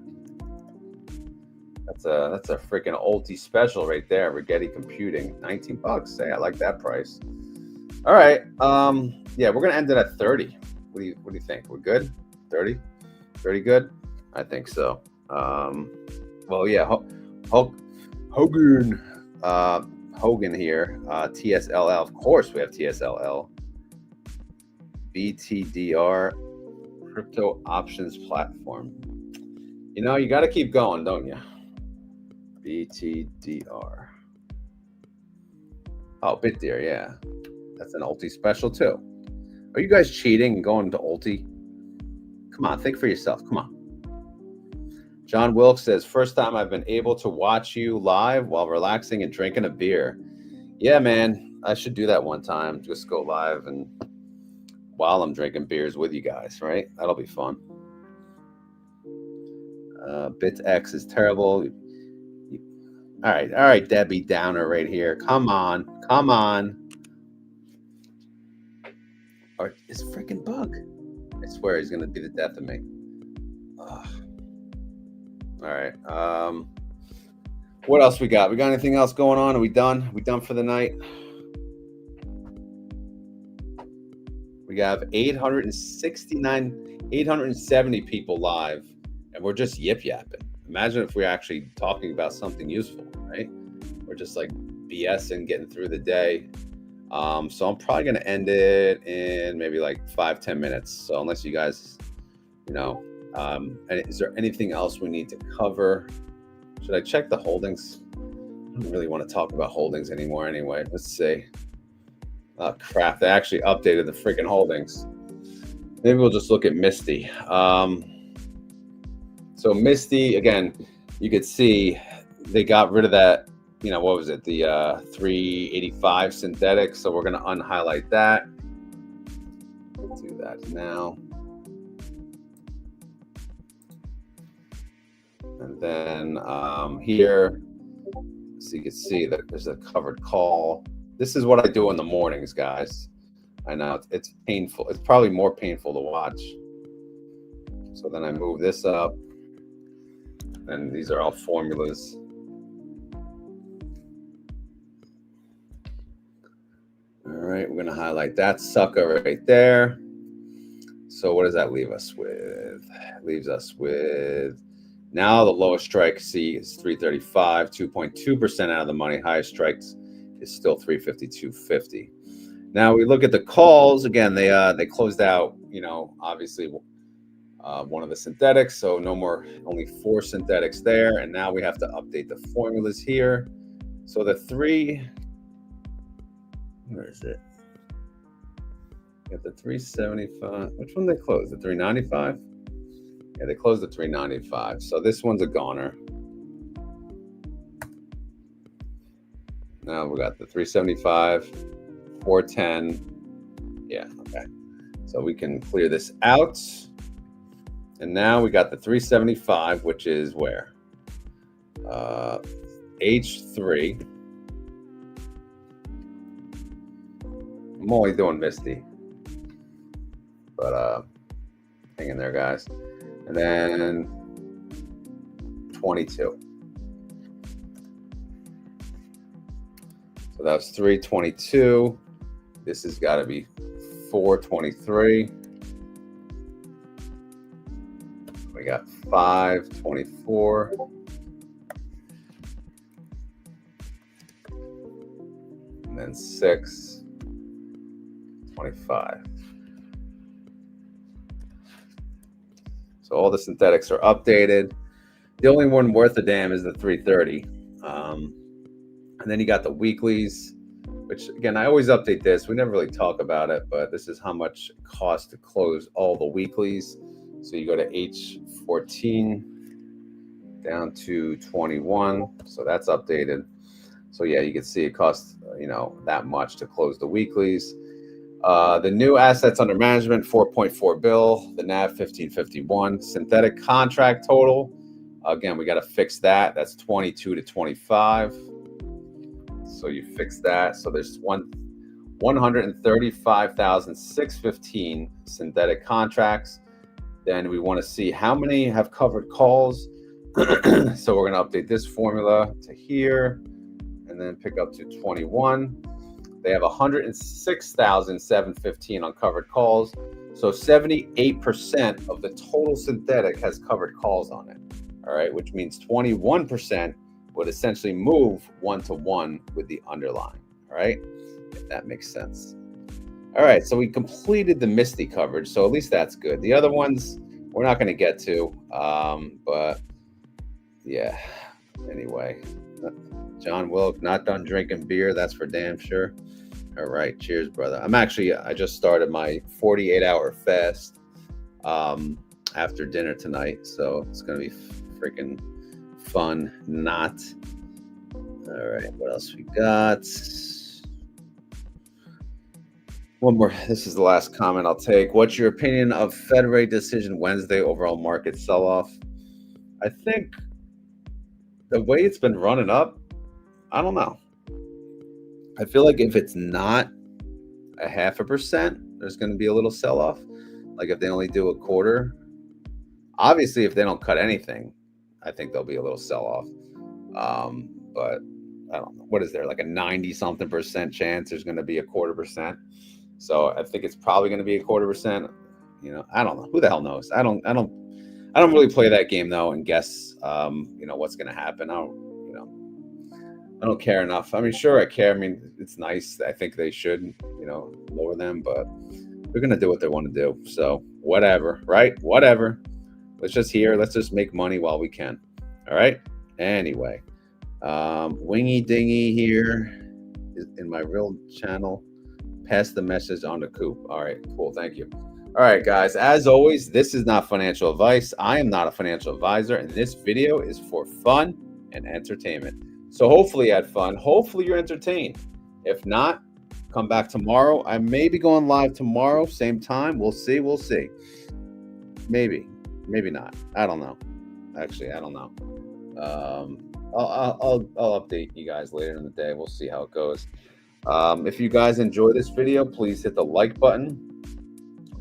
That's a freaking ULTY special right there. Rigetti Computing, $19. Hey, I like that price. All right. Yeah, we're gonna end it at 30. What do you think? We're good? 30? 30 good? I think so. Well, yeah, Hogan here. TSLL. Of course, we have TSLL. BTDR, crypto options platform. You know, you got to keep going, don't you? BTDR. Oh, BitDeer, yeah. That's an ULTY special too. Are you guys cheating and going to ULTY? Come on, think for yourself. Come on. John Wilkes says, first time I've been able to watch you live while relaxing and drinking a beer. Yeah, man, I should do that one time. Just go live and while I'm drinking beers with you guys, right? That'll be fun. BitX is terrible. All right, Debbie Downer right here. Come on. Or it's a freaking bug. I swear he's gonna be the death of me. Ugh. All right. What else we got? We got anything else going on? Are we done? Are we done for the night? We have 870 people live, and we're just yip-yapping. Imagine if we're actually talking about something useful, right? We're just like BSing, getting through the day. So I'm probably going to end it in maybe like 5-10 minutes. So unless you guys, and is there anything else we need to cover? Should I check the holdings? I don't really want to talk about holdings anymore anyway. Let's see. Oh, crap. They actually updated the freaking holdings. Maybe we'll just look at MSTY. So MSTY, again, you could see they got rid of that, what was it? The 385 synthetic. So we're going to unhighlight that. Let's do that now. And then here, so you can see that there's a covered call. This is what I do in the mornings, guys. I know it's painful. It's probably more painful to watch. So then I move this up. And these are all formulas. All right, we're going to highlight that sucker right there. So what does that leave us with? It leaves us with, now the lowest strike C is 335, 2.2% out of the money. Highest strikes is still 352.50. Now we look at the calls again. They closed out, obviously one of the synthetics, so no more, only 4 synthetics there. And now we have to update the formulas here. So the where is it? Got the 375. Which one they closed? The 395? Yeah, they closed the 395. So this one's a goner. Now we got the 375, 410. Yeah, okay. So we can clear this out. And now we got the 375, which is where? H3. I'm only doing MSTY. But hang in there, guys. And then 22. So that's 322. This has got to be 423. We got 524. And then 625. So all the synthetics are updated. The only one worth a damn is the 330. And then you got the weeklies, which again, I always update this. We never really talk about it, but this is how much it costs to close all the weeklies. So you go to H14 down to 21. So that's updated. So yeah, you can see it costs, that much to close the weeklies. The new assets under management, 4.4 bill, the NAV 1551, synthetic contract total. Again, we got to fix that. That's 22 to 25. So you fix that. So there's 135,615 synthetic contracts. Then we want to see how many have covered calls. So we're going to update this formula to here and then pick up to 21. They have 106,715 on covered calls. So 78% of the total synthetic has covered calls on it. All right, which means 21% would essentially move 1-to-1 with the underlying. All right, if that makes sense. All right, so we completed the MSTY coverage, so at least that's good. The other ones we're not going to get to, but yeah. Anyway, John Wilk, not done drinking beer. That's for damn sure. All right, cheers, brother. I just started my 48-hour fast after dinner tonight, so it's gonna be freaking fun. Not. All right, what else we got? One more. This is the last comment I'll take. What's your opinion of Fed rate decision Wednesday, overall market sell-off? I think the way it's been running up, I don't know. I feel like if it's not a 0.5%, there's going to be a little sell-off. Like if they only do a quarter, obviously if they don't cut anything, I think there'll be a little sell-off. But I don't know, what is there, like a 90-something% chance there's going to be a 1/4%. So I think it's probably going to be a 1/4%. You know, I don't know. Who the hell knows? I don't really play that game though and guess you know, what's going to happen. I don't care enough. I mean, sure, I care. I mean, it's nice. I think they should, you know, lower them, but they're going to do what they want to do. So whatever, right? Whatever. Let's just make money while we can. All right. Anyway, Wingy Dingy here is in my real channel. Pass the message on to Coop. All right, cool. Thank you. All right, guys. As always, this is not financial advice. I am not a financial advisor, and this video is for fun and entertainment. So hopefully you had fun. Hopefully you're entertained. If not, come back tomorrow. I may be going live tomorrow, same time. We'll see. We'll see. Maybe not. I don't know. Actually, I don't know. I'll update you guys later in the day. We'll see how it goes. If you guys enjoy this video, please hit the like button.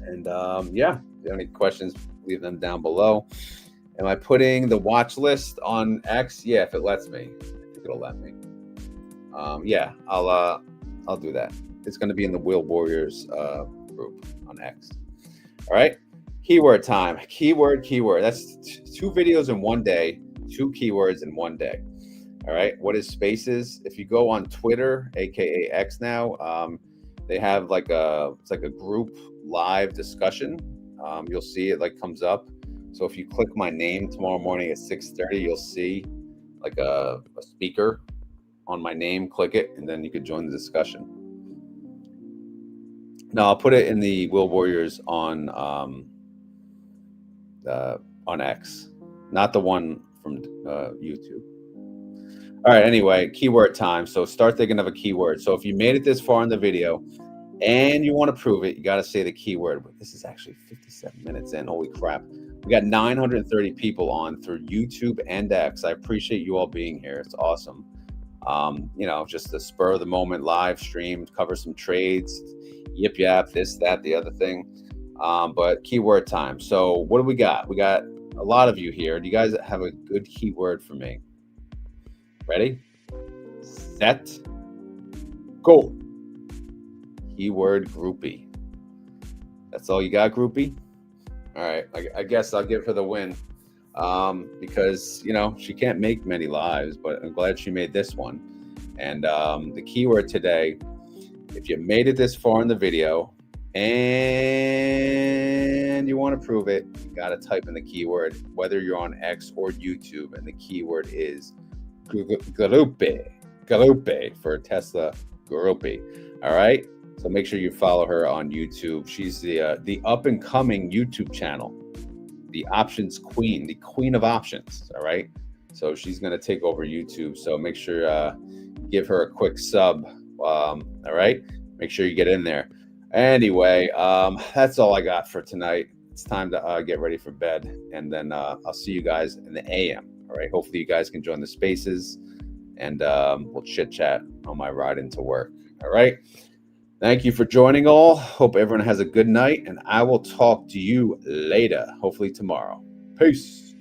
And yeah, if you have any questions, leave them down below. Am I putting the watch list on X? Yeah, if it lets me. It'll let me. Yeah, I'll do that. It's going to be in the Wheel Warriors group on X. All right, keyword time. Keyword. That's 2 videos in one day, 2 keywords in one day. All right, what is Spaces? If you go on Twitter, aka X now, they have like it's like a group live discussion. You'll see it like comes up. So if you click my name tomorrow morning at 6:30, you'll see like a speaker on my name. Click it, and then you could join the discussion. Now I'll put it in the Wheel Warriors on X, not the one from YouTube. All right. Anyway, keyword time. So start thinking of a keyword. So if you made it this far in the video and you want to prove it, you got to say the keyword. This is actually 57 minutes in. Holy crap. We got 930 people on through YouTube and X. I appreciate you all being here. It's awesome. You know, just the spur of the moment live stream, cover some trades, yip yap, this, that, the other thing. But keyword time. So what do we got? We got a lot of you here. Do you guys have a good keyword for me? Ready, set, go. Keyword groupie. That's all you got, groupie? All right, I guess I'll give her the win because, you know, she can't make many lives, but I'm glad she made this one. And the keyword today, if you made it this far in the video and you want to prove it, you got to type in the keyword, whether you're on X or YouTube, and the keyword is Galupe for Tesla Garupi. All right, so make sure you follow her on YouTube. She's the up and coming YouTube channel, the options queen, the queen of options. All right, so she's gonna take over YouTube. So make sure give her a quick sub. All right, make sure you get in there. Anyway, that's all I got for tonight. It's time to get ready for bed, and then I'll see you guys in the AM. All right, hopefully you guys can join the spaces, and we'll chit chat on my ride into work. All right, thank you for joining all. Hope everyone has a good night, and I will talk to you later, hopefully tomorrow. Peace.